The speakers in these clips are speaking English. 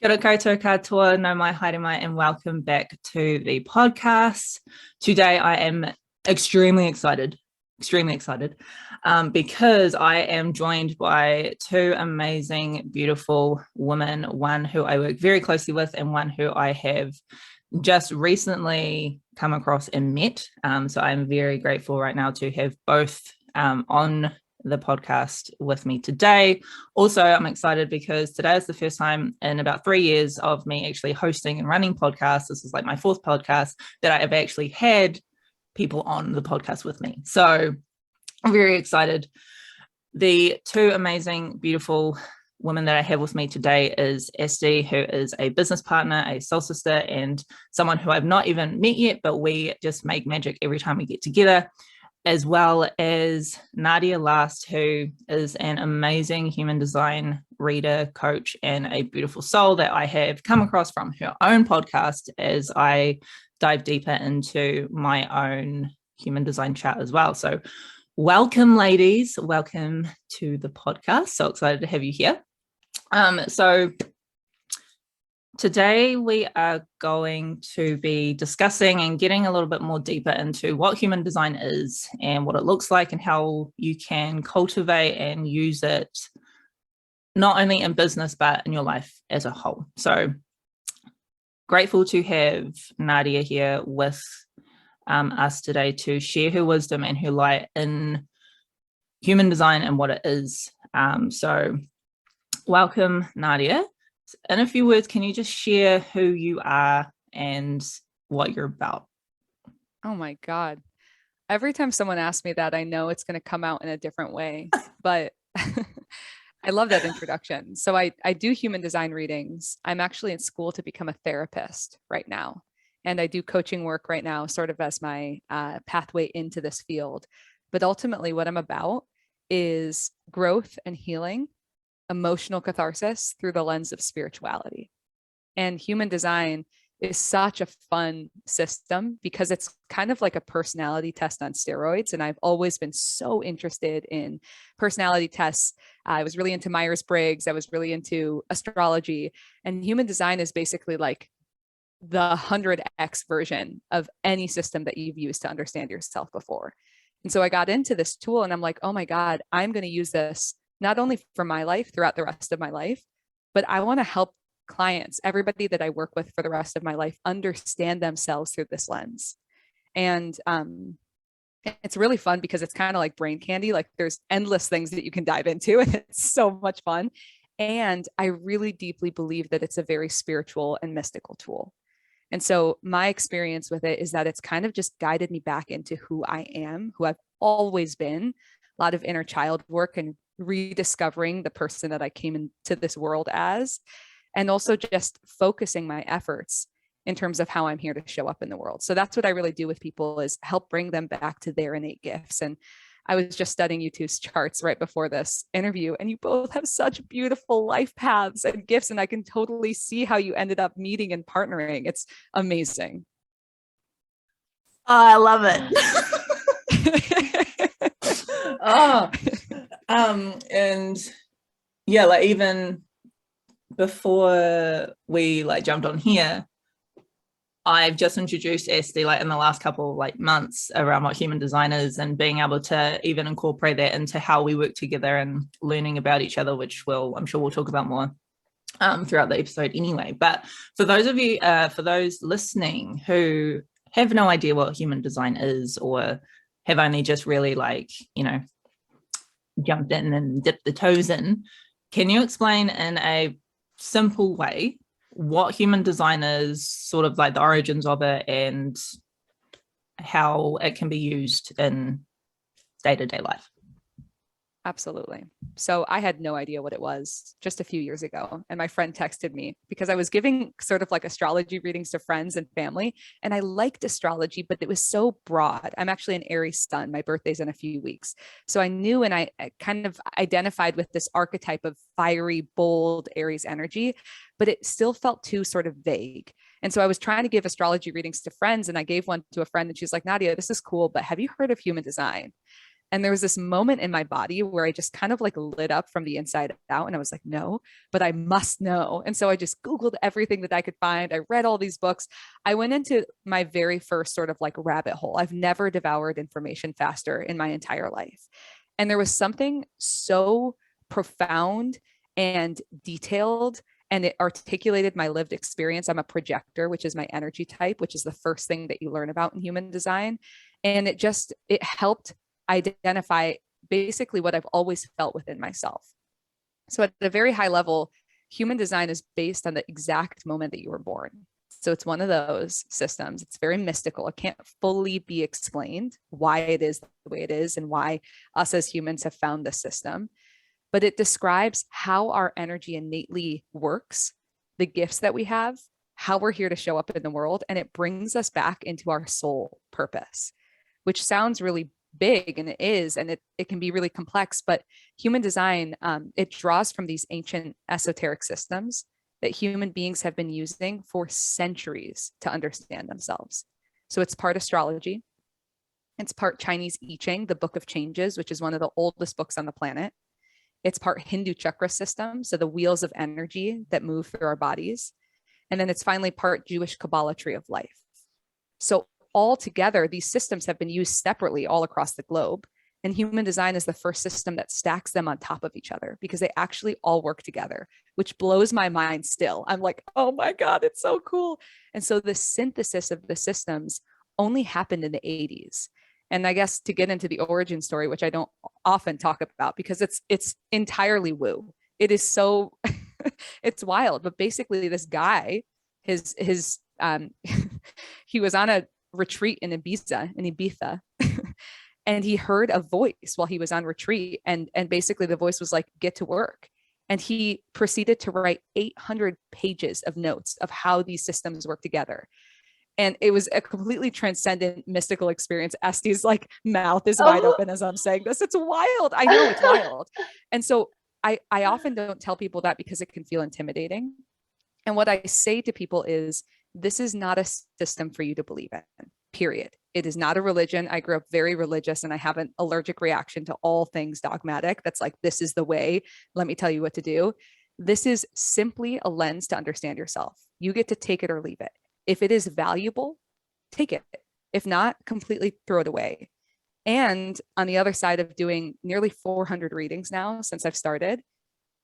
Kia ora koutou katoa, no mai haere mai, and welcome back to the podcast. Today I am extremely excited, because I am joined by two amazing, beautiful women, one who I work very closely with and one who I have just recently come across and met. So I'm very grateful right now to have both on the podcast with me today. Also, I'm excited because today is the first time in about 3 years of me actually hosting and running podcasts. This is like my fourth podcast that I have actually had people on the podcast with me. So I'm very excited. The two amazing, beautiful women that I have with me today is Bestie, who is a business partner, a soul sister, and someone who I've not even met yet, but we just make magic every time we get together, as well as Nadia Last, who is an amazing human design reader, coach, and a beautiful soul that I have come across from her own podcast as I dive deeper into my own human design chart as well. So welcome, ladies. Welcome to the podcast. So excited to have you here. So today we are going to be discussing and getting a little bit more deeper into what human design is and what it looks like and how you can cultivate and use it not only in business but in your life as a whole. So grateful to have Nadia here with us today to share her wisdom and her light in human design and what it is. So welcome, Nadia. In a few words, can you just share who you are and what you're about? Oh my God. Every time someone asks me that, I know it's going to come out in a different way, but I love that introduction. So I do human design readings. I'm actually in school to become a therapist right now. And I do coaching work right now, sort of as my pathway into this field. But ultimately, what I'm about is growth and healing, emotional catharsis through the lens of spirituality. And human design is such a fun system because it's kind of like a personality test on steroids. And I've always been so interested in personality tests. I was really into Myers-Briggs. I was really into astrology. And human design is basically like the 100x version of any system that you've used to understand yourself before. And so I got into this tool and I'm like, oh my God, I'm going to use this not only for my life throughout the rest of my life, but I want to help clients, everybody that I work with for the rest of my life, understand themselves through this lens. And it's really fun because it's kind of like brain candy. Like there's endless things that you can dive into, and it's so much fun. And I really deeply believe that it's a very spiritual and mystical tool. And so my experience with it is that it's kind of just guided me back into who I am, who I've always been, a lot of inner child work and rediscovering the person that I came into this world as, and also just focusing my efforts in terms of how I'm here to show up in the world. So that's what I really do with people, is help bring them back to their innate gifts. And I was just studying you two's charts right before this interview, and you both have such beautiful life paths and gifts, and I can totally see how you ended up meeting and partnering. It's amazing. Oh, I love it. Oh, and yeah, like even before we like jumped on here, I've just introduced Esti like in the last couple like months around what human design is and being able to even incorporate that into how we work together and learning about each other, which I'm sure we'll talk about more throughout the episode anyway. But for those of you, for those listening who have no idea what human design is or have only just really like, jumped in and dipped the toes in, can you explain in a simple way what human design is, sort of like the origins of it and how it can be used in day-to-day life? Absolutely. So I had no idea what it was just a few years ago. And my friend texted me because I was giving sort of like astrology readings to friends and family. And I liked astrology, but it was so broad. I'm actually an Aries sun. My birthday's in a few weeks. So I knew, and I kind of identified with this archetype of fiery, bold Aries energy, but it still felt too sort of vague. And so I was trying to give astrology readings to friends, and I gave one to a friend and she's like, Nadia, this is cool, but have you heard of human design? And there was this moment in my body where I just kind of like lit up from the inside out. And I was like, no, but I must know. And so I just Googled everything that I could find. I read all these books. I went into my very first sort of like rabbit hole. I've never devoured information faster in my entire life. And there was something so profound and detailed, and it articulated my lived experience. I'm a projector, which is my energy type, which is the first thing that you learn about in human design. And it helped identify basically what I've always felt within myself. So at a very high level, human design is based on the exact moment that you were born. So it's one of those systems. It's very mystical. It can't fully be explained why it is the way it is and why us as humans have found this system. But it describes how our energy innately works, the gifts that we have, how we're here to show up in the world, and it brings us back into our soul purpose, which sounds really big, and it is, and it can be really complex. But human design, it draws from these ancient esoteric systems that human beings have been using for centuries to understand themselves. So it's part astrology, it's part Chinese I Ching, the Book of Changes, which is one of the oldest books on the planet. It's part Hindu chakra system, so the wheels of energy that move through our bodies. And then it's finally part Jewish Kabbalah tree of life. So all together, these systems have been used separately all across the globe. And human design is the first system that stacks them on top of each other because they actually all work together, which blows my mind still. I'm like, oh my God, it's so cool. And so the synthesis of the systems only happened in the 80s. And I guess to get into the origin story, which I don't often talk about because it's entirely woo. It is so, it's wild. But basically this guy, his he was on a retreat in Ibiza, and he heard a voice while he was on retreat. And basically the voice was like, get to work. And he proceeded to write 800 pages of notes of how these systems work together. And it was a completely transcendent mystical experience. Esti's like mouth is wide open as I'm saying this. It's wild. I know it's wild. And so I often don't tell people that because it can feel intimidating. And what I say to people is, this is not a system for you to believe in, period. It is not a religion. I grew up very religious and I have an allergic reaction to all things dogmatic. That's like, this is the way. Let me tell you what to do. This is simply a lens to understand yourself. You get to take it or leave it. If it is valuable, take it. If not, completely throw it away. And on the other side of doing nearly 400 readings now since I've started,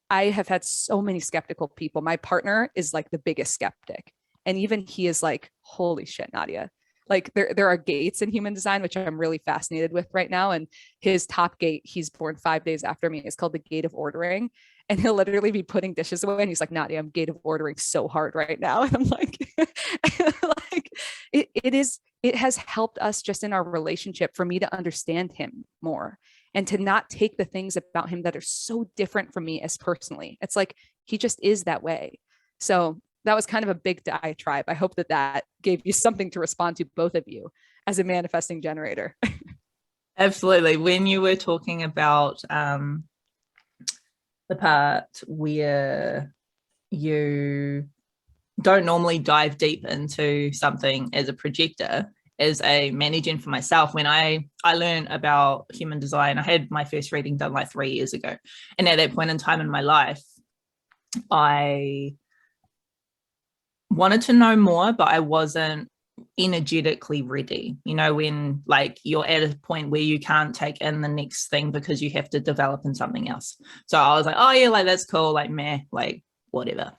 I have had so many skeptical people. My partner is like the biggest skeptic. And even he is like, holy shit, Nadia. Like there are gates in human design, which I'm really fascinated with right now. And his top gate, he's born 5 days after me, is called the gate of ordering. And he'll literally be putting dishes away. And he's like, Nadia, I'm gate of ordering so hard right now. And I'm like, like it has helped us just in our relationship for me to understand him more and to not take the things about him that are so different from me as personally. It's like, he just is that way. So that was kind of a big diatribe. I hope that gave you something to respond to, both of you, as a manifesting generator. Absolutely. When you were talking about the part where you don't normally dive deep into something as a projector, as a managing for myself, when I learned about human design, I had my first reading done like 3 years ago. And at that point in time in my life, I wanted to know more, but I wasn't energetically ready. You know, when like you're at a point where you can't take in the next thing because you have to develop in something else. So I was like, oh yeah, like that's cool, like meh, like whatever.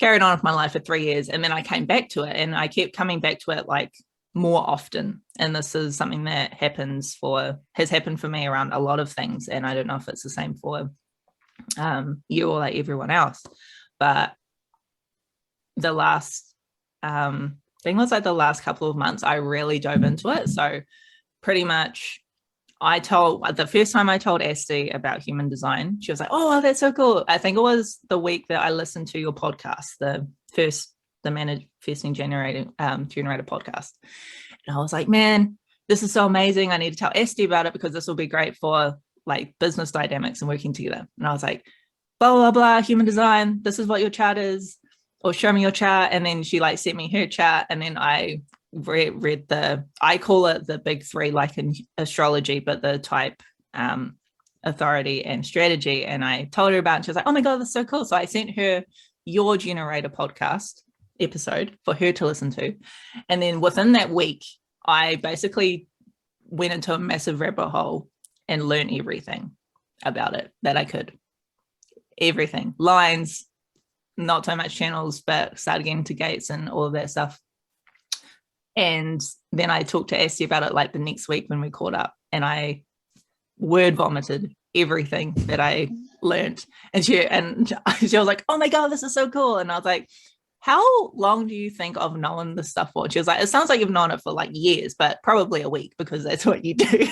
Carried on with my life for 3 years, and then I came back to it, and I kept coming back to it like more often. And this is something that has happened for me around a lot of things, and I don't know if it's the same for you or like everyone else. But the last thing was like the last couple of months I really dove into it. So pretty much the first time I told Asti about human design, she was like, oh well, that's so cool. I think it was the week that I listened to your podcast, the manifesting generator podcast, and I was like, man, this is so amazing. I need to tell Asti about it because this will be great for like business dynamics and working together. And I was like, blah blah blah, human design, this is what your chart is, or show me your chart. And then she like sent me her chart, and then I read I call it the big three, like in astrology, but the type authority and strategy. And I told her about it, and she was like, oh my God, that's so cool. So I sent her your generator podcast episode for her to listen to. And then within that week, I basically went into a massive rabbit hole and learned everything about it that I could. Everything. Lines, not so much channels, but started getting to gates and all of that stuff. And then I talked to Asti about it like the next week when we caught up, and I word vomited everything that I learned. And she was like, oh my God, this is so cool. And I was like, how long do you think I've known this stuff for? She was like, it sounds like you've known it for like years, but probably a week, because that's what you do.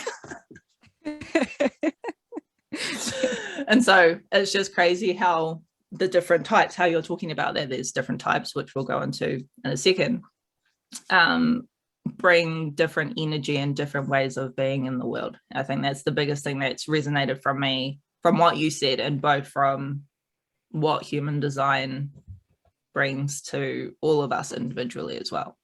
And so it's just crazy how the different types, how you're talking about that, there's different types, which we'll go into in a second, bring different energy and different ways of being in the world. I think that's the biggest thing that's resonated from me, from what you said, and both from what human design brings to all of us individually as well.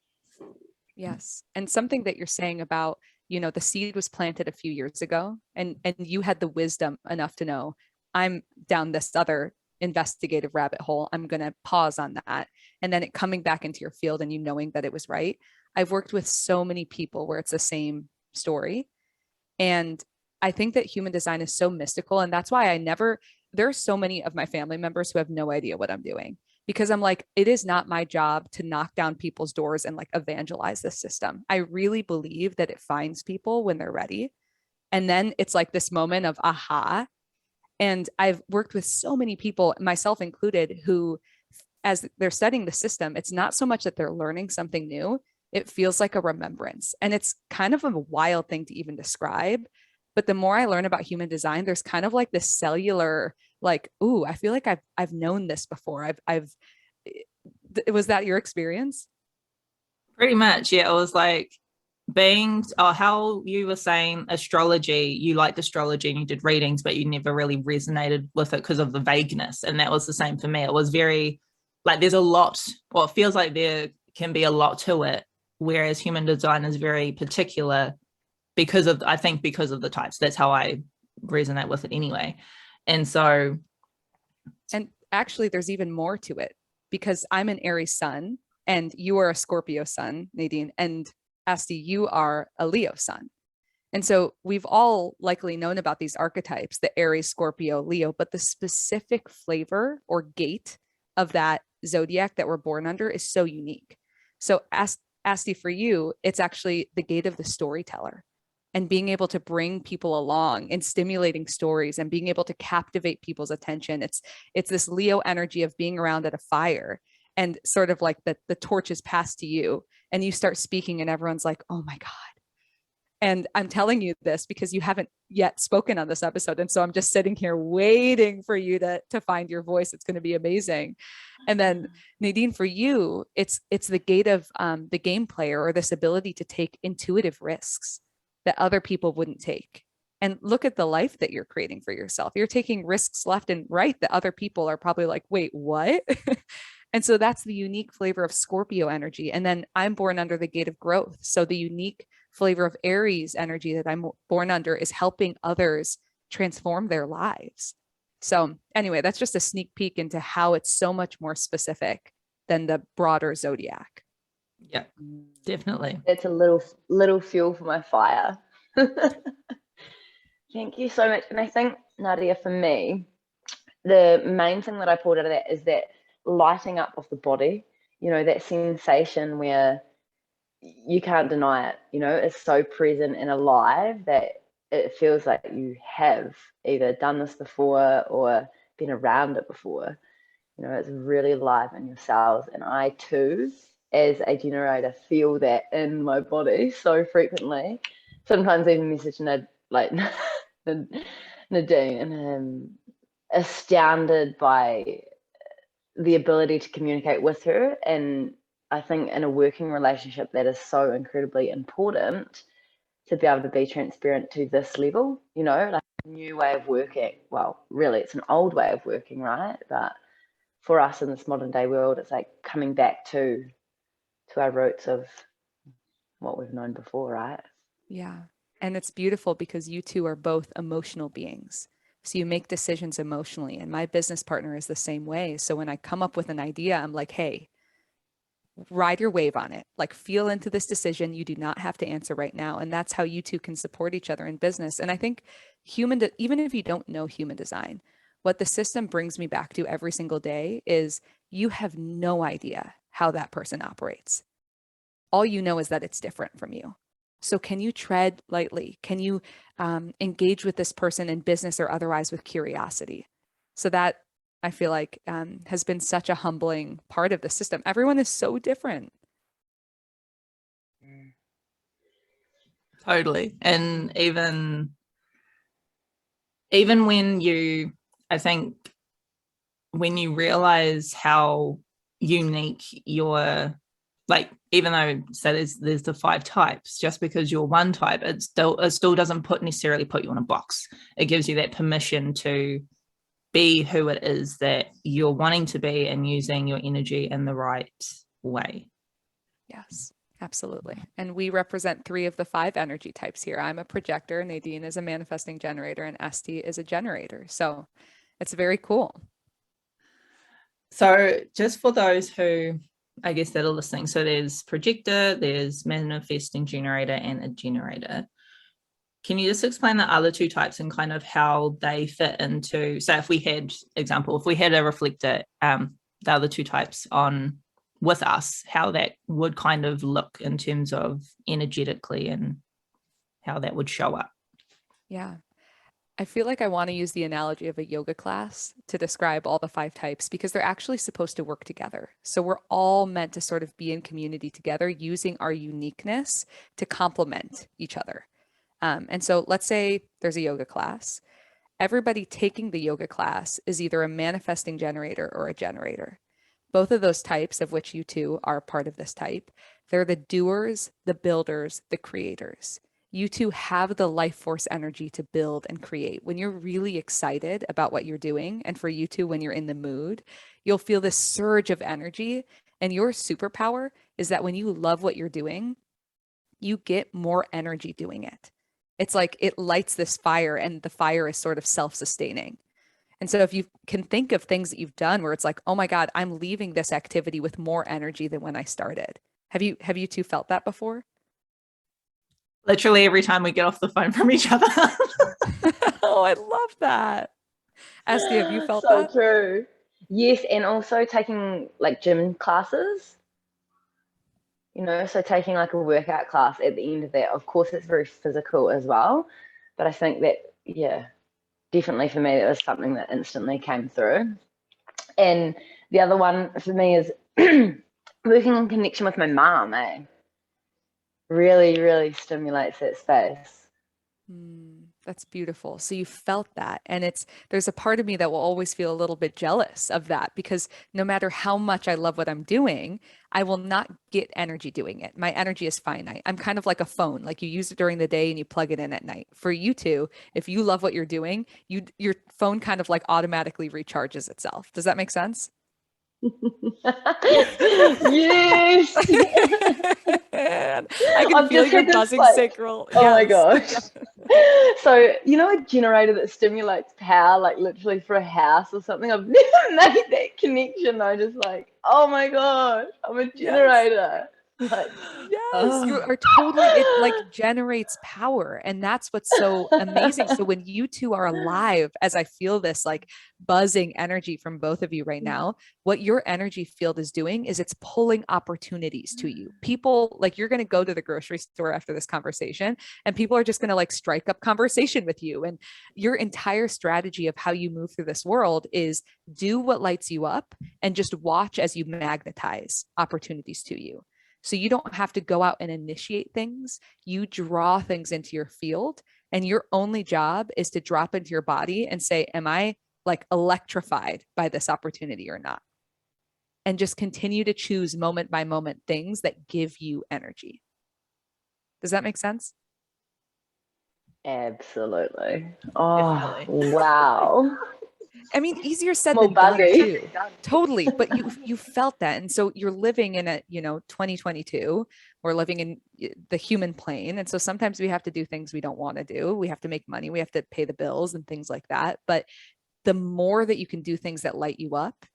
Yes. And something that you're saying about, the seed was planted a few years ago, and you had the wisdom enough to know, I'm down this other investigative rabbit hole. I'm going to pause on that. And then it coming back into your field and you knowing that it was right. I've worked with so many people where it's the same story. And I think that human design is so mystical. And that's why there are so many of my family members who have no idea what I'm doing, because I'm like, it is not my job to knock down people's doors and like evangelize this system. I really believe that it finds people when they're ready. And then it's like this moment of aha. And I've worked with so many people, myself included, who, as they're studying the system, it's not so much that they're learning something new. It feels like a remembrance. And it's kind of a wild thing to even describe. But the more I learn about human design, there's kind of like this cellular, like, ooh, I feel like I've known this before. Was that your experience? Pretty much. Yeah. It was like how you were saying astrology, you liked astrology and you did readings, but you never really resonated with it because of the vagueness. And that was the same for me. It was very like, there's a lot, well, it feels like there can be a lot to it, whereas human design is very particular because of the types. That's how I resonate with it anyway. And so, and actually there's even more to it, because I'm an Aries sun and you are a Scorpio sun, Nadine, and Asti, you are a Leo sun. And so we've all likely known about these archetypes, the Aries, Scorpio, Leo, but the specific flavor or gate of that zodiac that we're born under is so unique. So Asti, for you, it's actually the gate of the storyteller, and being able to bring people along and stimulating stories and being able to captivate people's attention. It's this Leo energy of being around at a fire, and sort of like the torch is passed to you and you start speaking and everyone's like, oh my God. And I'm telling you this because you haven't yet spoken on this episode. And so I'm just sitting here waiting for you to find your voice. It's going to be amazing. And then Nadine, for you, it's the gate of the game player, or this ability to take intuitive risks that other people wouldn't take. And look at the life that you're creating for yourself. You're taking risks left and right that other people are probably like, wait, what? And so that's the unique flavor of Scorpio energy. And then I'm born under the gate of growth. So the unique flavor of Aries energy that I'm born under is helping others transform their lives. So anyway, that's just a sneak peek into how it's so much more specific than the broader zodiac. Yeah, definitely. It's a little fuel for my fire. Thank you so much. And I think, Nadia, for me, the main thing that I pulled out of that is that lighting up of the body, that sensation where you can't deny it, it's so present and alive that it feels like you have either done this before or been around it before. It's really alive in your cells. And I too, as a generator, feel that in my body so frequently. Sometimes even message Nadine, and I'm astounded by the ability to communicate with her. And I think in a working relationship, that is so incredibly important, to be able to be transparent to this level, like a new way of working. Well, really, it's an old way of working, right? But for us in this modern day world, it's like coming back to our roots of what we've known before, right? Yeah. And it's beautiful because you two are both emotional beings. So you make decisions emotionally. And my business partner is the same way. So when I come up with an idea, I'm like, hey, ride your wave on it. Like, feel into this decision. You do not have to answer right now. And that's how you two can support each other in business. And I think even if you don't know human design, what the system brings me back to every single day is you have no idea how that person operates. All you know is that it's different from you. So can you tread lightly? Can you engage with this person in business or otherwise with curiosity? So that, I feel like, has been such a humbling part of the system. Everyone is so different. Totally. And even when you, I think when you realize how unique your, like, even though so there's the 5 types, just because you're one type, it still doesn't necessarily put you in a box. It gives you that permission to be who it is that you're wanting to be and using your energy in the right way. Yes, absolutely. And we represent 3 of the 5 energy types here. I'm a projector, Nadine is a manifesting generator, and Esti is a generator. So it's very cool. So just for those who, I guess, that are listening, so there's projector, there's manifesting generator, and a generator. Can you just explain the other 2 types and kind of how they fit into, so if we had a reflector, the other 2 types on with us, how that would kind of look in terms of energetically and how that would show up? Yeah. I feel like I want to use the analogy of a yoga class to describe all the 5 types because they're actually supposed to work together. So we're all meant to sort of be in community together using our uniqueness to complement each other. And so let's say there's a yoga class. Everybody taking the yoga class is either a manifesting generator or a generator. Both of those types, of which you two are part of this type, they're the doers, the builders, the creators. You two have the life force energy to build and create. When you're really excited about what you're doing, and for you two, when you're in the mood, you'll feel this surge of energy. And your superpower is that when you love what you're doing, you get more energy doing it. It's like it lights this fire, and the fire is sort of self-sustaining. And so if you can think of things that you've done where it's like, oh my God, I'm leaving this activity with more energy than when I started. Have you two felt that before? Literally every time we get off the phone from each other. Oh, I love that. Asti, have you felt So that? true. Yes, and also taking like gym classes, so taking like a workout class at the end of that. Of course, it's very physical as well, but I think that, yeah, definitely for me, that was something that instantly came through. And the other one for me is working in connection with my mom, really, really stimulates that space. That's beautiful. So you felt that. And there's a part of me that will always feel a little bit jealous of that because no matter how much I love what I'm doing, I will not get energy doing it. My energy is finite. I'm kind of like a phone, like you use it during the day and you plug it in at night. For you two, if you love what you're doing, your phone kind of like automatically recharges itself. Does that make sense? Yes. I can I've feel just your had this, buzzing like, sacral. oh my Yes. gosh. So, a generator that stimulates power, like literally for a house or something. I've never made that connection. I just like, oh my gosh, I'm a generator. Like, Yes, you are totally, it like generates power. And that's what's so amazing. So when you two are alive, as I feel this like buzzing energy from both of you right now, what your energy field is doing is it's pulling opportunities to you. People, like, you're going to go to the grocery store after this conversation and people are just going to like strike up conversation with you. And your entire strategy of how you move through this world is do what lights you up and just watch as you magnetize opportunities to you. So you don't have to go out and initiate things. You draw things into your field, and your only job is to drop into your body and say, am I like electrified by this opportunity or not? And just continue to choose moment by moment things that give you energy. Does that make sense? absolutely. Oh, Definitely. wow. I mean, easier said More than done buggy. too. Totally. But you felt that. And so you're living in 2022, we're living in the human plane. And so sometimes we have to do things we don't want to do. We have to make money. We have to pay the bills and things like that. But the more that you can do things that light you up,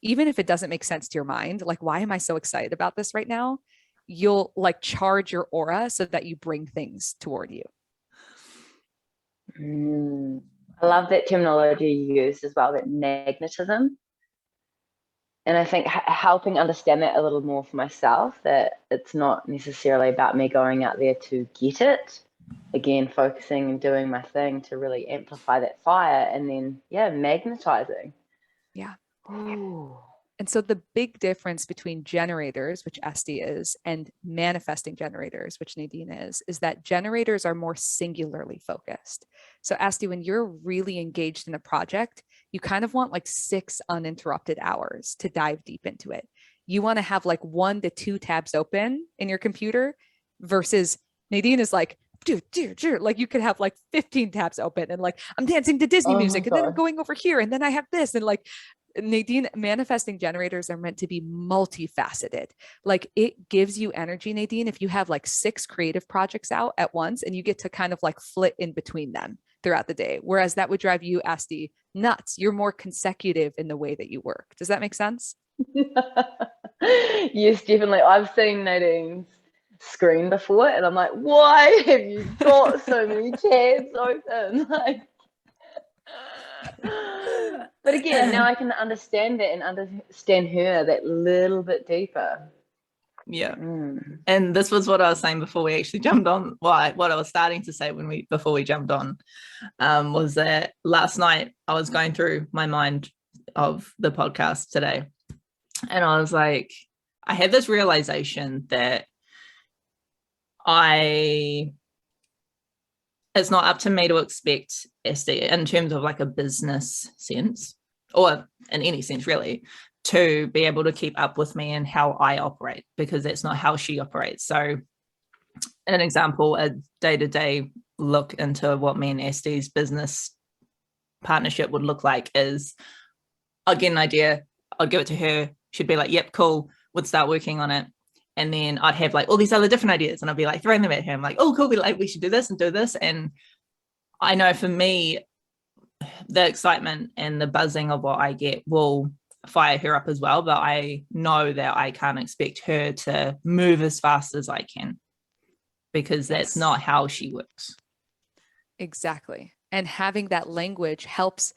even if it doesn't make sense to your mind, like, why am I so excited about this right now? You'll like charge your aura so that you bring things toward you. I love that terminology you used as well, that magnetism. And I think helping understand that a little more for myself, that it's not necessarily about me going out there to get it. Again, focusing and doing my thing to really amplify that fire, and then, magnetizing. Yeah. Ooh. And so the big difference between generators, which Esti is, and manifesting generators, which Nadine is that generators are more singularly focused. So Esti, when you're really engaged in a project, you kind of want like 6 uninterrupted hours to dive deep into it. You want to have like 1 to 2 tabs open in your computer versus Nadine is like, dude, like you could have like 15 tabs open and like, I'm dancing to Disney music and then I'm going over here and then I have this, and like Nadine, manifesting generators are meant to be multifaceted. Like it gives you energy, Nadine, if you have like 6 creative projects out at once and you get to kind of like flit in between them throughout the day. Whereas that would drive you, Asti, nuts. You're more consecutive in the way that you work. Does that make sense? Yes, definitely. I've seen Nadine's screen before and I'm like, why have you got so many tabs open? Like, but again, now I can understand it and understand her that little bit deeper. Yeah. And this was what I was saying before we actually jumped on. What I was starting to say before we jumped on was that last night I was going through my mind of the podcast today, and I was like, I had this realization that it's not up to me to expect Esti in terms of like a business sense, or in any sense really, to be able to keep up with me and how I operate, because that's not how she operates. So an example, a day-to-day look into what me and Esti's business partnership would look like is, I'll get an idea, I'll give it to her, she'd be like, yep, cool, would start working on it. And then I'd have like all these other different ideas and I'd be like throwing them at her. I'm like, oh, cool, we should do this and do this. And I know for me, the excitement and the buzzing of what I get will fire her up as well. But I know that I can't expect her to move as fast as I can, because that's not how she works. Exactly. And having that language helps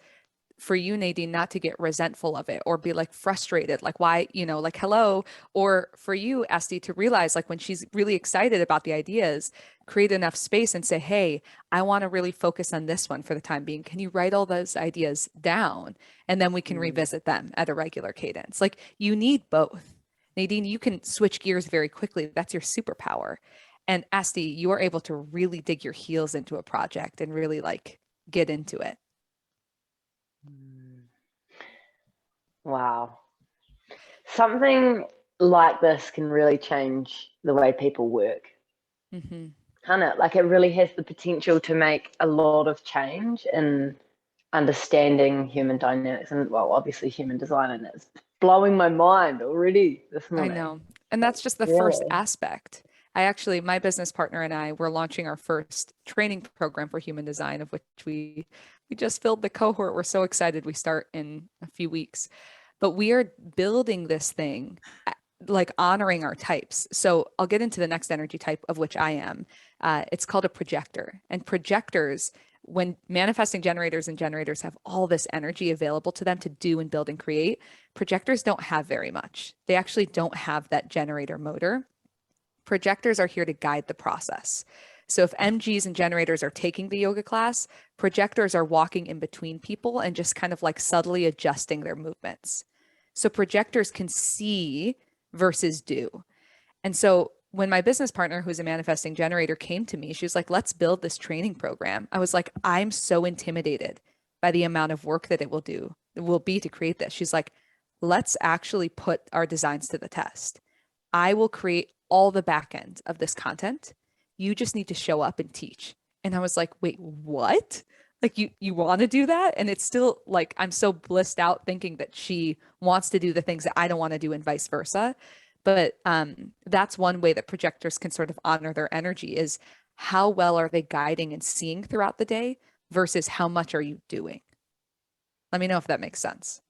for you, Nadine, not to get resentful of it or be like frustrated, like why, like hello, or for you, Esti, to realize like when she's really excited about the ideas, create enough space and say, hey, I want to really focus on this one for the time being. Can you write all those ideas down? And then we can revisit them at a regular cadence. Like you need both. Nadine, you can switch gears very quickly. That's your superpower. And Esti, you are able to really dig your heels into a project and really like get into it. Wow. Something like this can really change the way people work. Mm-hmm. Can't it? Like it really has the potential to make a lot of change in understanding human dynamics and, well, obviously human design, and it's blowing my mind already this morning. I know. And that's just the first aspect. My business partner and I were launching our first training program for human design, of which we just filled the cohort. We're so excited. We start in a few weeks, but we are building this thing, like honoring our types. So I'll get into the next energy type, of which I am. It's called a projector. And projectors, when manifesting generators and generators have all this energy available to them to do and build and create, projectors don't have very much. They actually don't have that generator motor. Projectors are here to guide the process. So if MGs and generators are taking the yoga class, projectors are walking in between people and just kind of like subtly adjusting their movements. So projectors can see versus do. And so when my business partner, who's a manifesting generator, came to me, she was like, let's build this training program. I was like, I'm so intimidated by the amount of work that it will be to create this. She's like, let's actually put our designs to the test. I will create all the back end of this content. You just need to show up and teach. And I was like, wait, what? Like you want to do that. And it's still like, I'm so blissed out thinking that she wants to do the things that I don't want to do and vice versa. But that's one way that projectors can sort of honor their energy is how well are they guiding and seeing throughout the day versus how much are you doing? Let me know if that makes sense.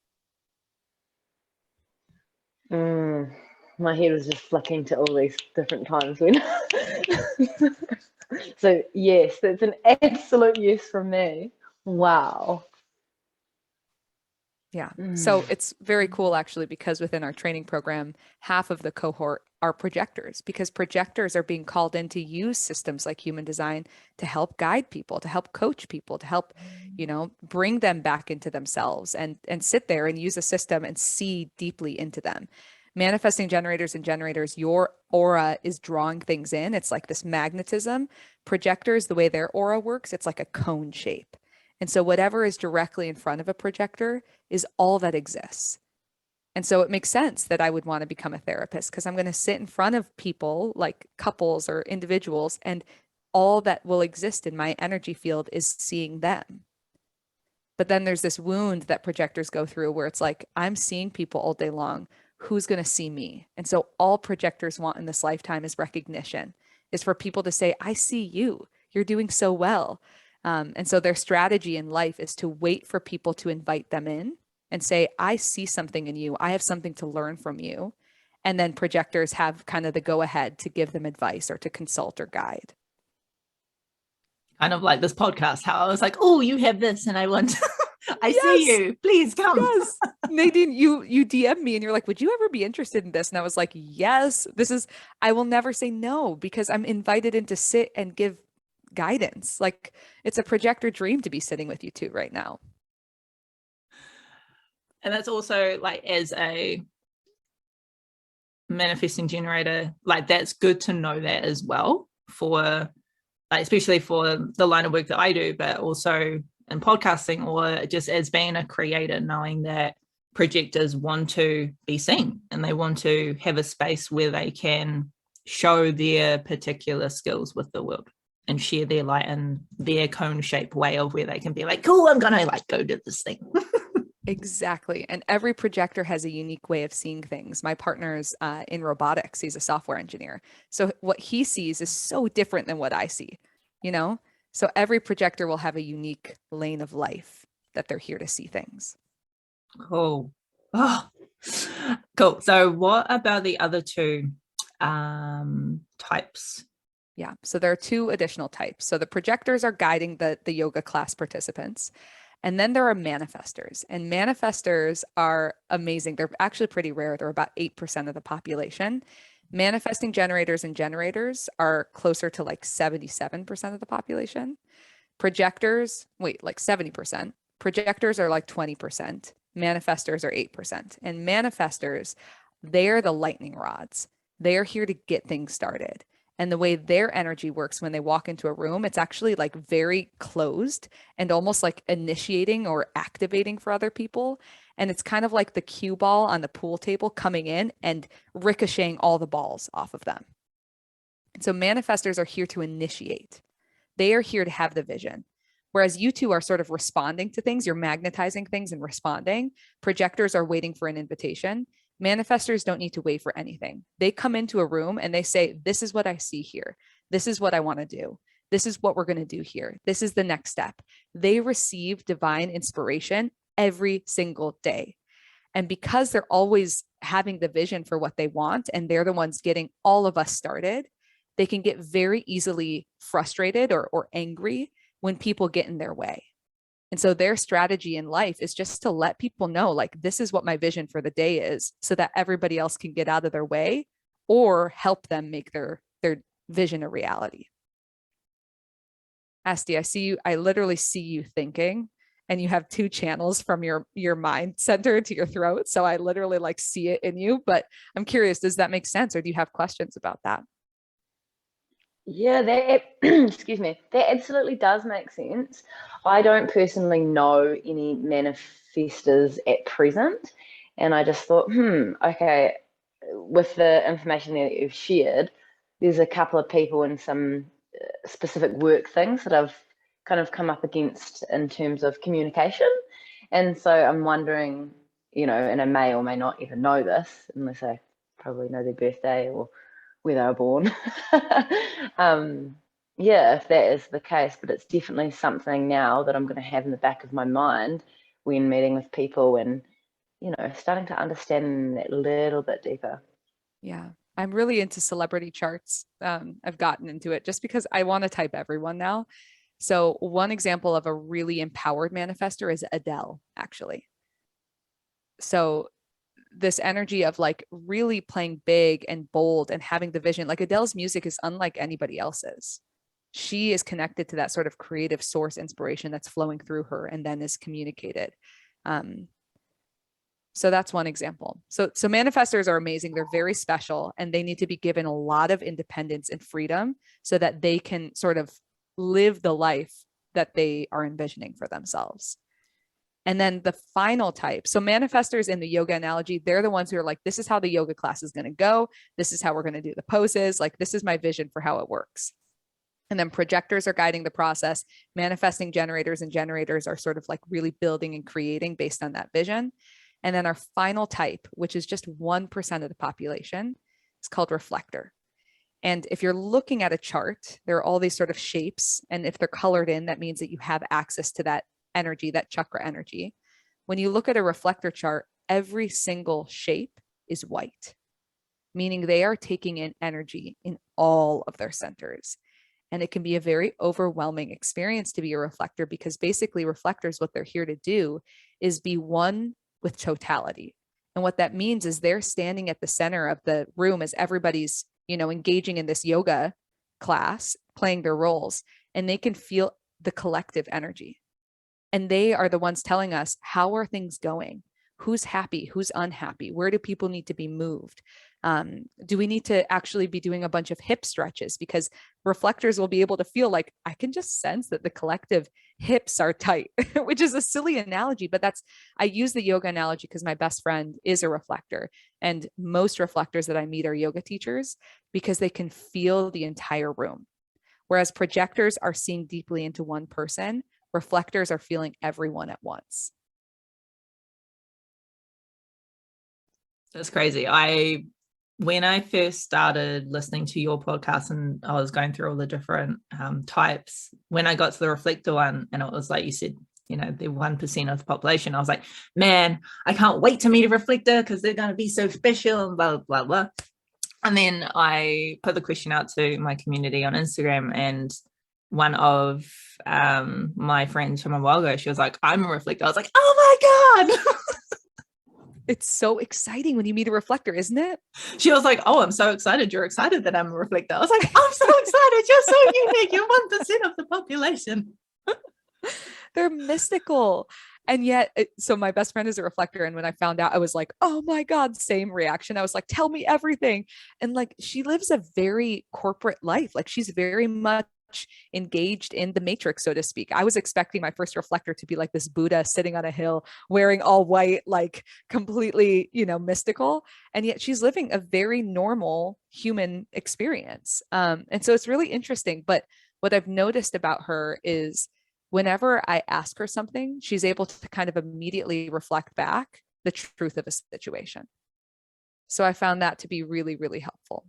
My head was just flicking to all these different times when. So yes, that's an absolute yes from me. Wow. Yeah. So it's very cool actually, because within our training program, half of the cohort are projectors because projectors are being called in to use systems like human design to help guide people, to help coach people, to help, bring them back into themselves and sit there and use a system and see deeply into them. Manifesting generators and generators, your aura is drawing things in. It's like this magnetism. Projectors, the way their aura works, it's like a cone shape. And so whatever is directly in front of a projector is all that exists. And so it makes sense that I would want to become a therapist because I'm going to sit in front of people like couples or individuals, and all that will exist in my energy field is seeing them. But then there's this wound that projectors go through where it's like, I'm seeing people all day long. Who's going to see me? And so all projectors want in this lifetime is recognition, is for people to say, I see you. You're doing so well. And so their strategy in life is to wait for people to invite them in and say, I see something in you. I have something to learn from you. And then projectors have kind of the go ahead to give them advice or to consult or guide. Kind of like this podcast, how I was like, oh, you have this and I want, I Yes. see you, please come. Yes. Nadine, you DM me and you're like, would you ever be interested in this? And I was like, yes, I will never say no because I'm invited in to sit and give guidance. Like it's a projector dream to be sitting with you two right now. And that's also like, as a manifesting generator, like that's good to know that as well for like, especially for the line of work that I do, but also in podcasting or just as being a creator, knowing that projectors want to be seen and they want to have a space where they can show their particular skills with the world and share their light in their cone shaped way of where they can be like, cool, I'm gonna like go do this thing. Exactly. And every projector has a unique way of seeing things. My partner's in robotics. He's a software engineer. So what he sees is so different than what I see, So every projector will have a unique lane of life that they're here to see things. Cool. Oh, cool. So what about the other two types? Yeah. So there are two additional types. So the projectors are guiding the yoga class participants. And then there are manifestors, and manifestors are amazing. They're actually pretty rare. They're about 8% of the population. Manifesting generators and generators are closer to like 77% of the population. Projectors, like 70%. Projectors are like 20%. Manifestors are 8%. And manifestors, they're the lightning rods. They're here to get things started. And the way their energy works when they walk into a room, it's actually like very closed and almost like initiating or activating for other people. And it's kind of like the cue ball on the pool table coming in and ricocheting all the balls off of them. And so manifestors are here to initiate. They are here to have the vision. Whereas you two are sort of responding to things, you're magnetizing things and responding. Projectors are waiting for an invitation. Manifestors don't need to wait for anything. They come into a room and they say, this is what I see here. This is what I want to do. This is what we're going to do here. This is the next step. They receive divine inspiration every single day. And because they're always having the vision for what they want, and they're the ones getting all of us started, they can get very easily frustrated or angry when people get in their way. And so their strategy in life is just to let people know, like, this is what my vision for the day is, so that everybody else can get out of their way or help them make their vision a reality. Asti, I literally see you thinking, and you have two channels from your mind center to your throat. So I literally like see it in you, but I'm curious, does that make sense? Or do you have questions about that? Yeah, that excuse me, that absolutely does make sense. I don't personally know any manifestors at present, and I just thought, okay, with the information that you've shared, there's a couple of people in some specific work things that I've kind of come up against in terms of communication. And so I'm wondering, you know, and I may or may not even know this unless I probably know their birthday or where they were born. Yeah, if that is the case, but it's definitely something now that I'm going to have in the back of my mind when meeting with people and, you know, starting to understand that a little bit deeper. Yeah. I'm really into celebrity charts. I've gotten into it just because I want to type everyone now. So one example of a really empowered manifester is Adele, actually. So this energy of like really playing big and bold and having the vision, like Adele's music is unlike anybody else's. She is connected to that sort of creative source inspiration that's flowing through her and then is communicated. So that's one example. So manifestors are amazing. They're very special and they need to be given a lot of independence and freedom so that they can sort of live the life that they are envisioning for themselves. And then the final type. So manifestors in the yoga analogy, they're the ones who are like, this is how the yoga class is going to go. This is how we're going to do the poses. Like, this is my vision for how it works. And then projectors are guiding the process. Manifesting generators and generators are sort of like really building and creating based on that vision. And then our final type, which is just 1% of the population, is called reflector. And if you're looking at a chart, there are all these sort of shapes. And if they're colored in, that means that you have access to that energy, that chakra energy. When you look at a reflector chart, every single shape is white, meaning they are taking in energy in all of their centers. And it can be a very overwhelming experience to be a reflector because basically reflectors, what they're here to do is be one with totality. And what that means is they're standing at the center of the room as everybody's, you know, engaging in this yoga class, playing their roles, and they can feel the collective energy. And they are the ones telling us, how are things going? Who's happy? Who's unhappy? Where do people need to be moved? Do we need to actually be doing a bunch of hip stretches? Because reflectors will be able to feel like, I can just sense that the collective hips are tight, which is a silly analogy, but I use the yoga analogy because my best friend is a reflector. And most reflectors that I meet are yoga teachers because they can feel the entire room. Whereas projectors are seeing deeply into one person, reflectors are feeling everyone at once. That's crazy. When I first started listening to your podcast and I was going through all the different types, when I got to the reflector one and it was like you said, you know, the 1% of the population, I was like, man, I can't wait to meet a reflector because they're going to be so special and blah, blah, blah. And then I put the question out to my community on Instagram, and one of my friends from a while ago, she was like, I'm a reflector. I was like, oh my God. It's so exciting when you meet a reflector, isn't it? She was like, oh, I'm so excited. You're excited that I'm a reflector. I was like, I'm so excited. You're so unique. You're 1% of the population. They're mystical. And yet, so my best friend is a reflector. And when I found out, I was like, oh my God, same reaction. I was like, tell me everything. And like, she lives a very corporate life. Like, she's very much engaged in the matrix, so to speak. I was expecting my first reflector to be like this Buddha sitting on a hill wearing all white, like completely, you know, mystical. And yet she's living a very normal human experience. And so it's really interesting. But what I've noticed about her is whenever I ask her something, she's able to kind of immediately reflect back the truth of a situation. So I found that to be really, really helpful.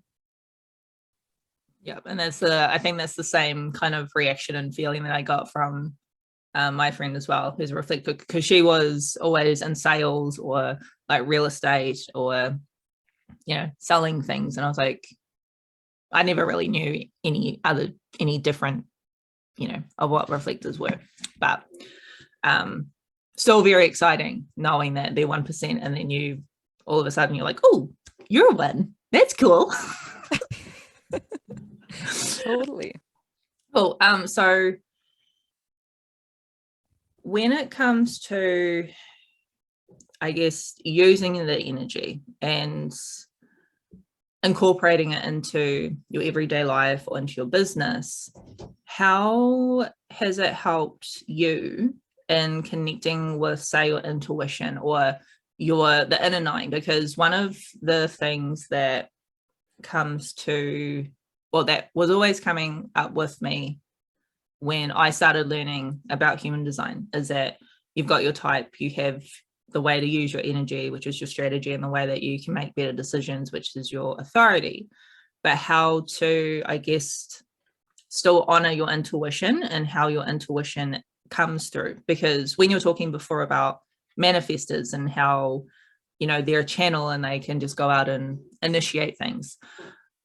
Yeah, and I think that's the same kind of reaction and feeling that I got from my friend as well, who's a reflector, because she was always in sales or like real estate or, you know, selling things. And I was like, I never really knew any different, you know, of what reflectors were, but still very exciting knowing that they're 1%, and then you all of a sudden you're like, oh, you're one. That's cool. Totally. Cool. So when it comes to, I guess, using the energy and incorporating it into your everyday life or into your business, how has it helped you in connecting with, say, your intuition or the inner knowing? Because one of the things that comes to, well, that was always coming up with me when I started learning about human design, is that you've got your type, you have the way to use your energy, which is your strategy, and the way that you can make better decisions, which is your authority. But how to, I guess, still honor your intuition and how your intuition comes through. Because when you were talking before about manifestors and how, you know, they're a channel and they can just go out and initiate things.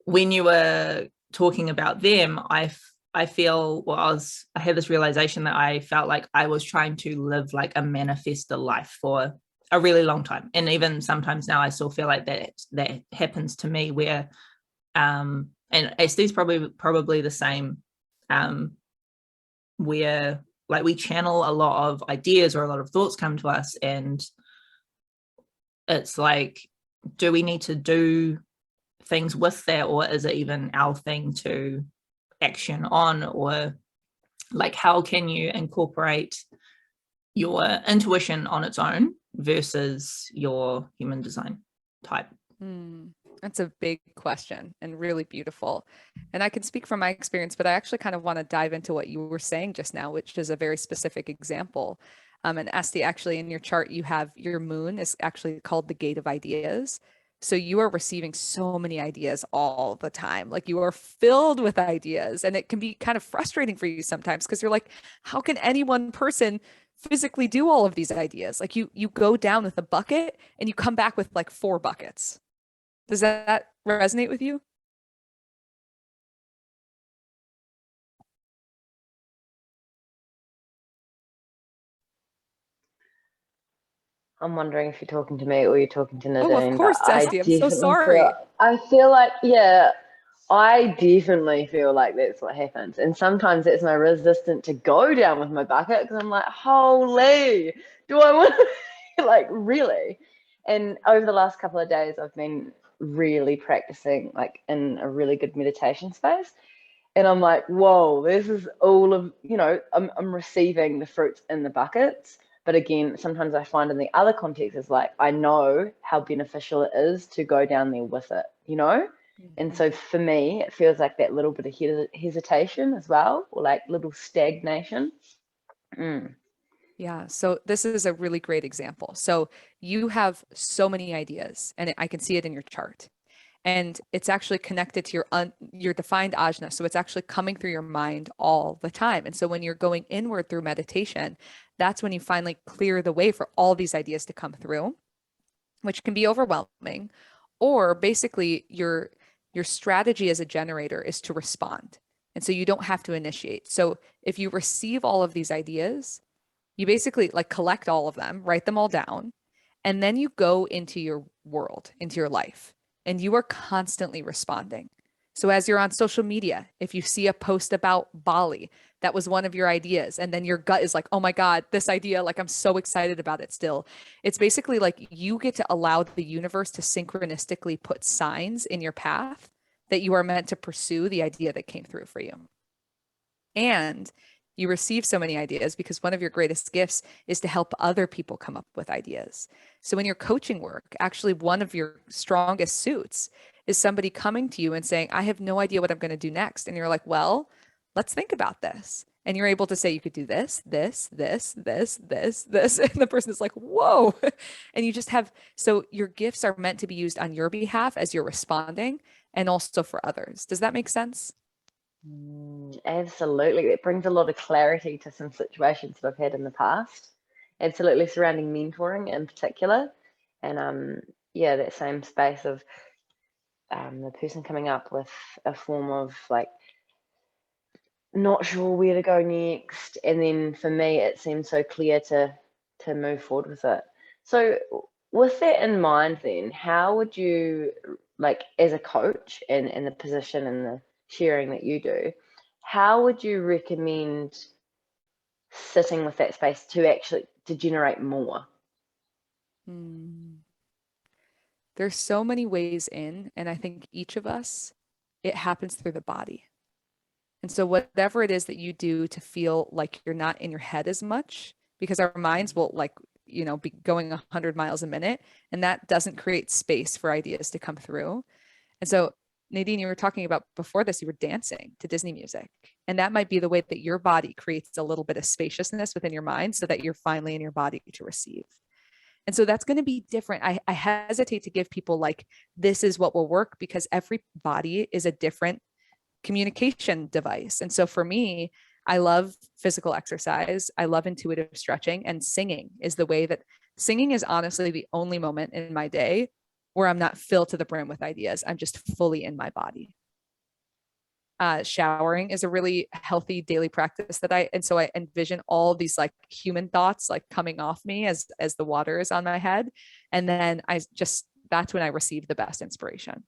When you were talking about them, I feel, well, I had this realization that I felt like I was trying to live like a manifestor life for a really long time. And even sometimes now I still feel like that happens to me, where and Asti's probably the same, where like we channel a lot of ideas or a lot of thoughts come to us, and it's like, do we need to do things with that, or is it even our thing to action on? Or like, how can you incorporate your intuition on its own versus your human design type? That's a big question and really beautiful. And I can speak from my experience, but I actually kind of want to dive into what you were saying just now, which is a very specific example. And Asti, actually in your chart, you have your moon is actually called the gate of ideas. So you are receiving so many ideas all the time. Like you are filled with ideas, and it can be kind of frustrating for you sometimes because you're like, how can any one person physically do all of these ideas? Like you go down with a bucket and you come back with like 4 buckets. Does that resonate with you? I'm wondering if you're talking to me or you're talking to Nadine. Oh, of course, Asti. I'm so sorry. I feel like, yeah, I definitely feel like that's what happens. And sometimes that's my resistance to go down with my bucket, because I'm like, holy, do I want to, like, really? And over the last couple of days, I've been really practicing, like, in a really good meditation space. And I'm like, whoa, this is all of, you know, I'm receiving the fruits in the buckets. But again, sometimes I find in the other context is like, I know how beneficial it is to go down there with it, you know? And so for me, it feels like that little bit of hesitation as well, or like little stagnation. Yeah. So this is a really great example. So you have so many ideas, and I can see it in your chart. And it's actually connected to your defined ajna. So it's actually coming through your mind all the time. And so when you're going inward through meditation, that's when you finally clear the way for all these ideas to come through, which can be overwhelming. Or basically your strategy as a generator is to respond. And so you don't have to initiate. So if you receive all of these ideas, you basically like collect all of them, write them all down, and then you go into your world, into your life, and you are constantly responding. So as you're on social media, if you see a post about Bali, that was one of your ideas, and then your gut is like, oh my God, this idea, like I'm so excited about it still. It's basically like you get to allow the universe to synchronistically put signs in your path that you are meant to pursue the idea that came through for you. And you receive so many ideas because one of your greatest gifts is to help other people come up with ideas. So in your coaching work, actually one of your strongest suits is somebody coming to you and saying, I have no idea what I'm going to do next. And you're like, well, let's think about this. And you're able to say, you could do this, this, this, this, this, this. And the person is like, whoa. And you just have, so your gifts are meant to be used on your behalf as you're responding and also for others. Does that make sense? Absolutely. It brings a lot of clarity to some situations that I've had in the past. Absolutely, surrounding mentoring in particular. And yeah, that same space of the person coming up with a form of like not sure where to go next, and then for me it seems so clear to move forward with it. So with that in mind, then how would you, like, as a coach and the position and the sharing that you do, how would you recommend sitting with that space to actually to generate more? There's so many ways in, and I think each of us, it happens through the body. And so whatever it is that you do to feel like you're not in your head as much, because our minds will like, you know, be going 100 miles a minute, and that doesn't create space for ideas to come through. And so Nadine, you were talking about before this, you were dancing to Disney music. And that might be the way that your body creates a little bit of spaciousness within your mind so that you're finally in your body to receive. And so that's going to be different. I hesitate to give people like, this is what will work, because every body is a different communication device. And so for me, I love physical exercise. I love intuitive stretching, and singing is the way that singing is honestly the only moment in my day where I'm not filled to the brim with ideas. I'm just fully in my body. Showering is a really healthy daily practice and so I envision all these like human thoughts like coming off me as the water is on my head. And then that's when I receive the best inspiration.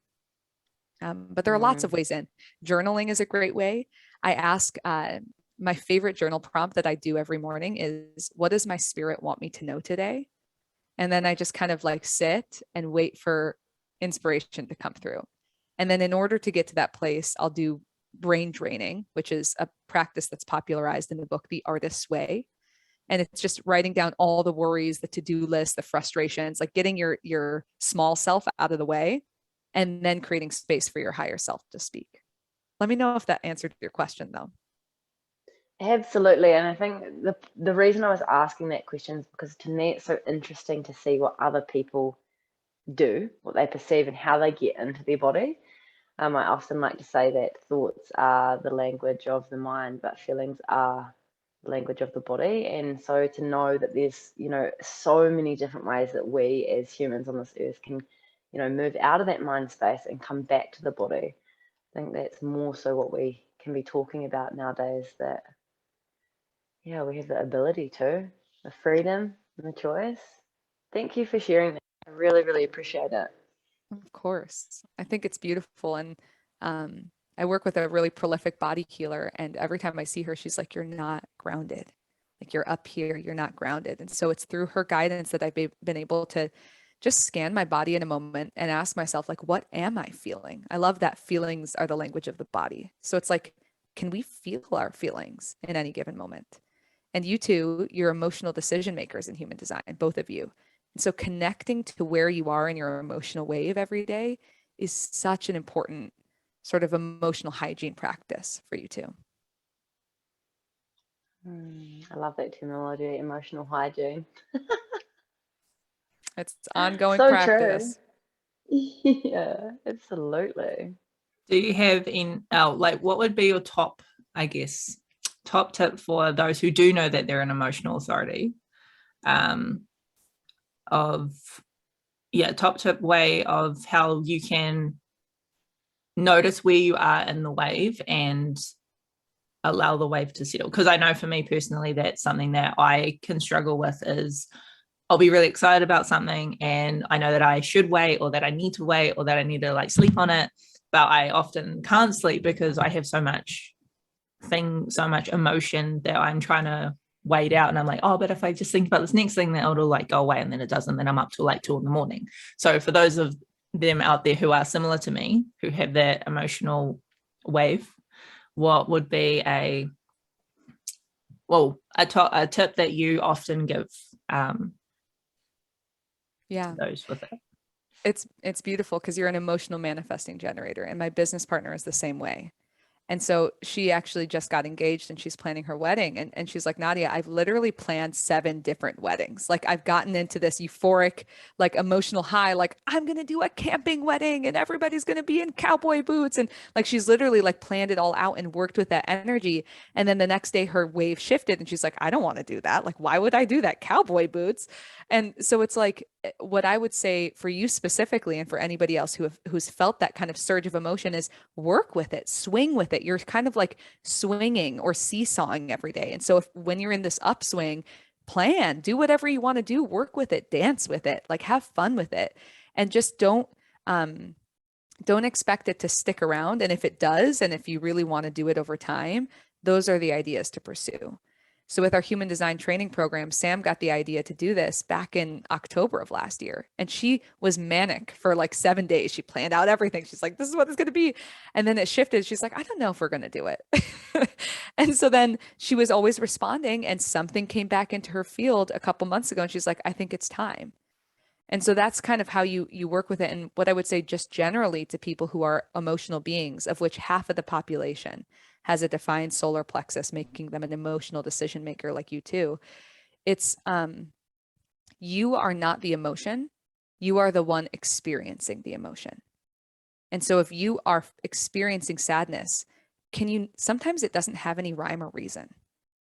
But there are lots of ways in. Journaling is a great way. I ask, my favorite journal prompt that I do every morning is, what does my spirit want me to know today? And then I just kind of like sit and wait for inspiration to come through. And then in order to get to that place, I'll do brain draining, which is a practice that's popularized in the book, The Artist's Way. And it's just writing down all the worries, the to-do list, the frustrations, like getting your small self out of the way, and then creating space for your higher self to speak. Let me know if that answered your question though. Absolutely. And I think the reason I was asking that question is because to me it's so interesting to see what other people do, what they perceive, and how they get into their body. I often like to say that thoughts are the language of the mind, but feelings are the language of the body. And so to know that there's, so many different ways that we as humans on this earth can, move out of that mind space and come back to the body. I think that's more so what we can be talking about nowadays, that, yeah, we have the ability to, the freedom and the choice. Thank you for sharing that. I really, really appreciate it. Of course. I think it's beautiful. And I work with a really prolific body healer. And every time I see her, she's like, you're not grounded. Like, you're up here, you're not grounded. And so it's through her guidance that I've been able to just scan my body in a moment and ask myself, like, what am I feeling? I love that feelings are the language of the body. So it's like, can we feel our feelings in any given moment? And you two, you're emotional decision makers in human design, both of you. And so connecting to where you are in your emotional wave every day is such an important sort of emotional hygiene practice for you two. I love that terminology, emotional hygiene. It's ongoing So practice. True. Yeah, absolutely. Do you have what would be your top tip for those who do know that they're an emotional authority? Top tip way of how you can notice where you are in the wave and allow the wave to settle. Because I know for me personally, that's something that I can struggle with. Is I'll be really excited about something and I know that I should wait, or that I need to wait, or that I need to like sleep on it, but I often can't sleep because I have so much emotion that I'm trying to wait out. And I'm like, oh, but if I just think about this next thing, then it'll like go away, and then it doesn't, then I'm up till like 2 a.m. So for those of them out there who are similar to me, who have that emotional wave, what would be a tip that you often give those with it? It's beautiful because you're an emotional manifesting generator, and my business partner is the same way. And so she actually just got engaged and she's planning her wedding. And she's like, Nadia, I've literally planned 7 different weddings. Like, I've gotten into this euphoric, like, emotional high, like, I'm going to do a camping wedding and everybody's going to be in cowboy boots. And like, she's literally like planned it all out and worked with that energy. And then the next day her wave shifted and she's like, I don't want to do that. Like, why would I do that? Cowboy boots. And so it's like, what I would say for you specifically, and for anybody else who's felt that kind of surge of emotion, is work with it, swing with it. You're kind of like swinging or seesawing every day. And so when you're in this upswing, do whatever you want to do, work with it, dance with it, like have fun with it, and just don't expect it to stick around. And if it does, and if you really want to do it over time, those are the ideas to pursue. So with our human design training program, Sam got the idea to do this back in October of last year. And she was manic for like 7 days. She planned out everything. She's like, this is what it's going to be. And then it shifted. She's like, I don't know if we're going to do it. And so then she was always responding, and something came back into her field a couple months ago. And she's like, I think it's time. And so that's kind of how you work with it. And what I would say just generally to people who are emotional beings, of which half of the population has a defined solar plexus, making them an emotional decision maker like you too. It's you are not the emotion. You are the one experiencing the emotion. And so if you are experiencing sadness, sometimes it doesn't have any rhyme or reason.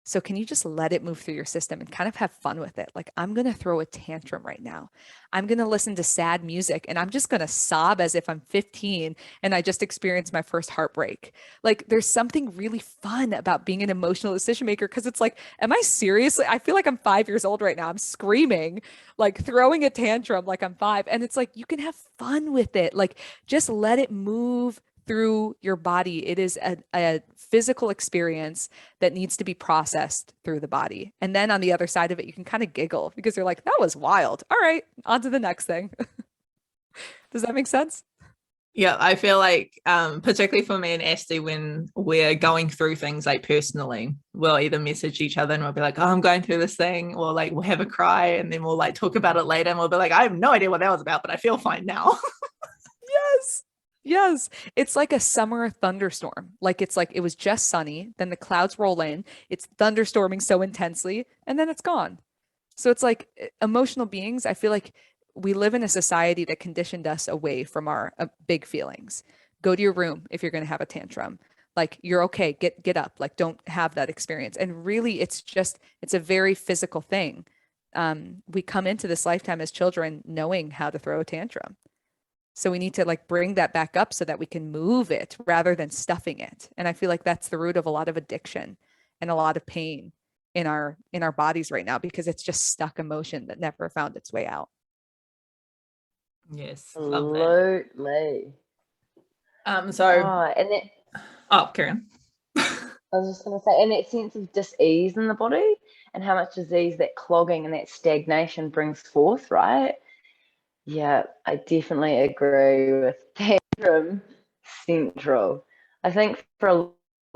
So can you just let it move through your system and kind of have fun with it? Like, I'm going to throw a tantrum right now. I'm going to listen to sad music and I'm just going to sob as if I'm 15 and I just experienced my first heartbreak. Like, there's something really fun about being an emotional decision maker, because it's like, am I seriously? I feel like I'm 5 years old right now. I'm screaming, like throwing a tantrum like I'm 5. And it's like, you can have fun with it. Like, just let it move through your body. It is a physical experience that needs to be processed through the body. And then on the other side of it, you can kind of giggle because you're like, that was wild. All right, on to the next thing. Does that make sense? Yeah, I feel like particularly for me and Asti, when we're going through things like personally, we'll either message each other and we'll be like, oh, I'm going through this thing, or like we'll have a cry and then we'll like talk about it later and we'll be like, I have no idea what that was about, but I feel fine now. Yes. Yes. It's like a summer thunderstorm. Like, it's like it was just sunny, then the clouds roll in, it's thunderstorming so intensely, and then it's gone. So it's like emotional beings. I feel like we live in a society that conditioned us away from our big feelings. Go to your room if you're going to have a tantrum. Like, you're okay, get up. Like, don't have that experience. And really, it's a very physical thing. We come into this lifetime as children knowing how to throw a tantrum. So we need to like bring that back up so that we can move it rather than stuffing it. And I feel like that's the root of a lot of addiction and a lot of pain in our bodies right now, because it's just stuck emotion that never found its way out. Yes, love that. Absolutely. So And that, carry on. I was just going to say, and that sense of dis-ease in the body and how much disease that clogging and that stagnation brings forth, right? Yeah, I definitely agree with tantrum central. I think for a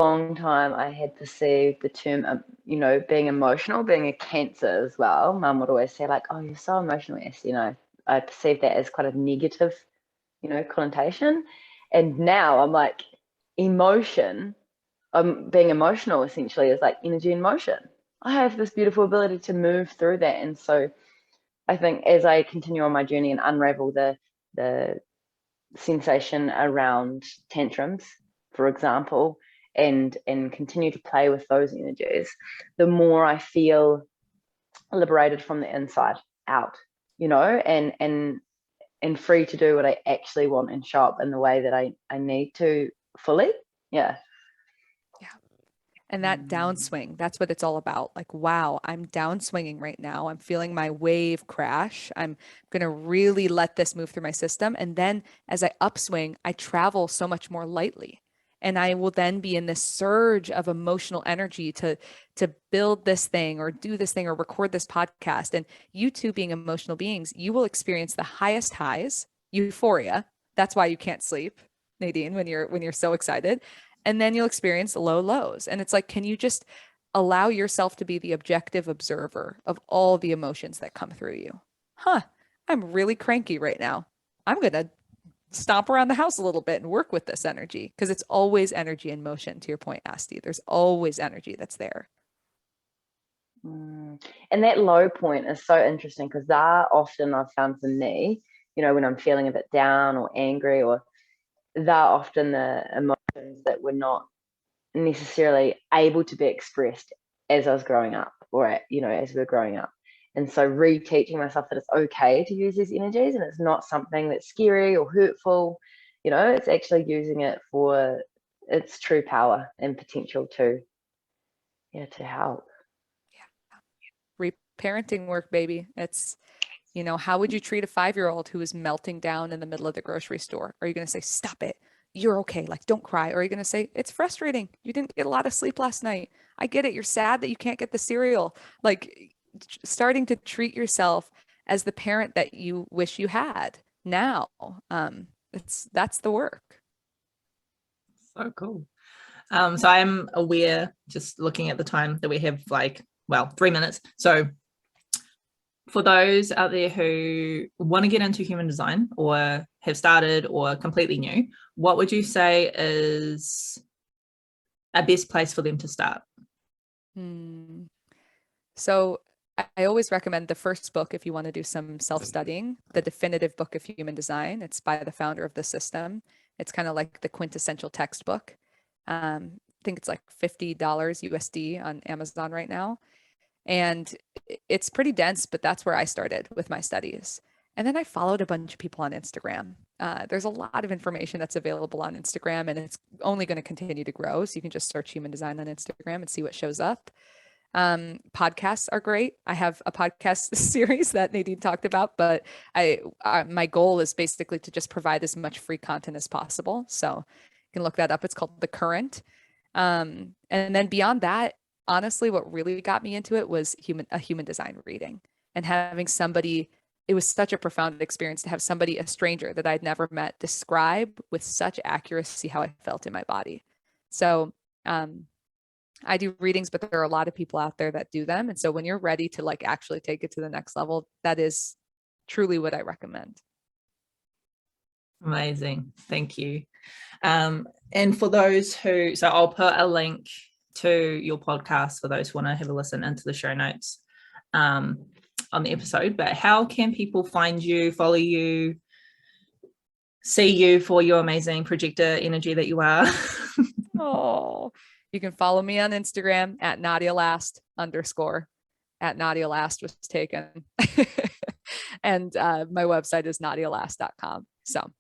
long time I had perceived the term, being emotional, being a cancer as well. Mum would always say like, "Oh, you're so emotional, yes." I perceived that as quite a negative, connotation. And now I'm like, emotion, being emotional essentially is like energy in motion. I have this beautiful ability to move through that, and so I think as I continue on my journey and unravel the sensation around tantrums, for example, and continue to play with those energies, the more I feel liberated from the inside out, and free to do what I actually want and show up in the way that I need to fully. Yeah. And that downswing, that's what it's all about. Like, wow, I'm downswinging right now. I'm feeling my wave crash. I'm going to really let this move through my system. And then as I upswing, I travel so much more lightly. And I will then be in this surge of emotional energy to build this thing or do this thing or record this podcast. And you two being emotional beings, you will experience the highest highs, euphoria. That's why you can't sleep, Nadine, when you're so excited. And then you'll experience low lows. And it's like, can you just allow yourself to be the objective observer of all the emotions that come through you? I'm really cranky right now. I'm going to stomp around the house a little bit and work with this energy, because it's always energy in motion. To your point, Asti, there's always energy that's there. And that low point is so interesting, because that often I've found for me, when I'm feeling a bit down or angry, or that often the emotions that were not necessarily able to be expressed as I was growing up, or as we're growing up. And so reteaching myself that it's okay to use these energies, and it's not something that's scary or hurtful. It's actually using it for its true power and potential to help. Reparenting work, baby. It's, how would you treat a 5-year-old who is melting down in the middle of the grocery store? Are you going to say, stop it? You're okay. Like, don't cry. Or are you going to say, it's frustrating. You didn't get a lot of sleep last night. I get it. You're sad that you can't get the cereal. Like, starting to treat yourself as the parent that you wish you had now. That's the work. So cool. So I'm aware, just looking at the time, that we have 3 minutes. So for those out there who want to get into human design or have started or completely new, what would you say is a best place for them to start? So I always recommend the first book if you want to do some self-studying, the definitive book of human design. It's by the founder of the system. It's kind of like the quintessential textbook. I think it's like $50 USD on Amazon right now. And it's pretty dense, but that's where I started with my studies. And then I followed a bunch of people on Instagram. There's a lot of information that's available on Instagram, and it's only going to continue to grow. So you can just search human design on Instagram and see what shows up. Podcasts are great. I have a podcast series that Nadine talked about, but my goal is basically to just provide as much free content as possible. So you can look that up. It's called The Current. And then beyond that, honestly, what really got me into it was a human design reading and having somebody. It was such a profound experience to have somebody, a stranger that I'd never met, describe with such accuracy how I felt in my body. So, I do readings, but there are a lot of people out there that do them. And so when you're ready to like actually take it to the next level, that is truly what I recommend. Amazing. Thank you. And for those so I'll put a link to your podcast for those who want to have a listen into the show notes on the episode. But how can people find you, follow you, see you for your amazing projector energy that you are? Oh, you can follow me on Instagram at Nadia Last _ at Nadia Last was taken. And my website is nadialast.com. So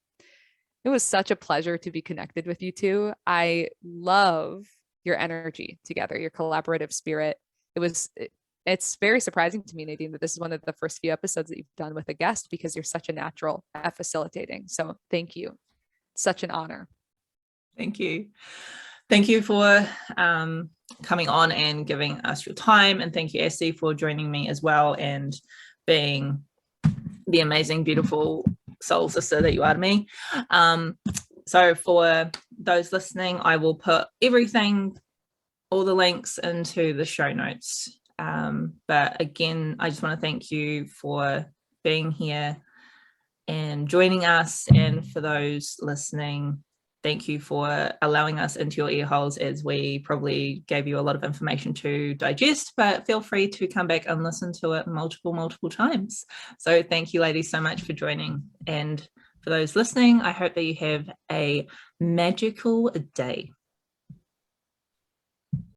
it was such a pleasure to be connected with you two. I love your energy together, your collaborative spirit. It's very surprising to me, Nadine, that this is one of the first few episodes that you've done with a guest, because you're such a natural at facilitating. So thank you. Such an honor. Thank you. Thank you for coming on and giving us your time. And thank you, Asti, for joining me as well and being the amazing, beautiful soul sister that you are to me. So for those listening, I will put everything, all the links into the show notes. But again, I just want to thank you for being here and joining us. And for those listening, thank you for allowing us into your ear holes, as we probably gave you a lot of information to digest, but feel free to come back and listen to it multiple times. So thank you, ladies, so much for joining. And for those listening, I hope that you have a magical day.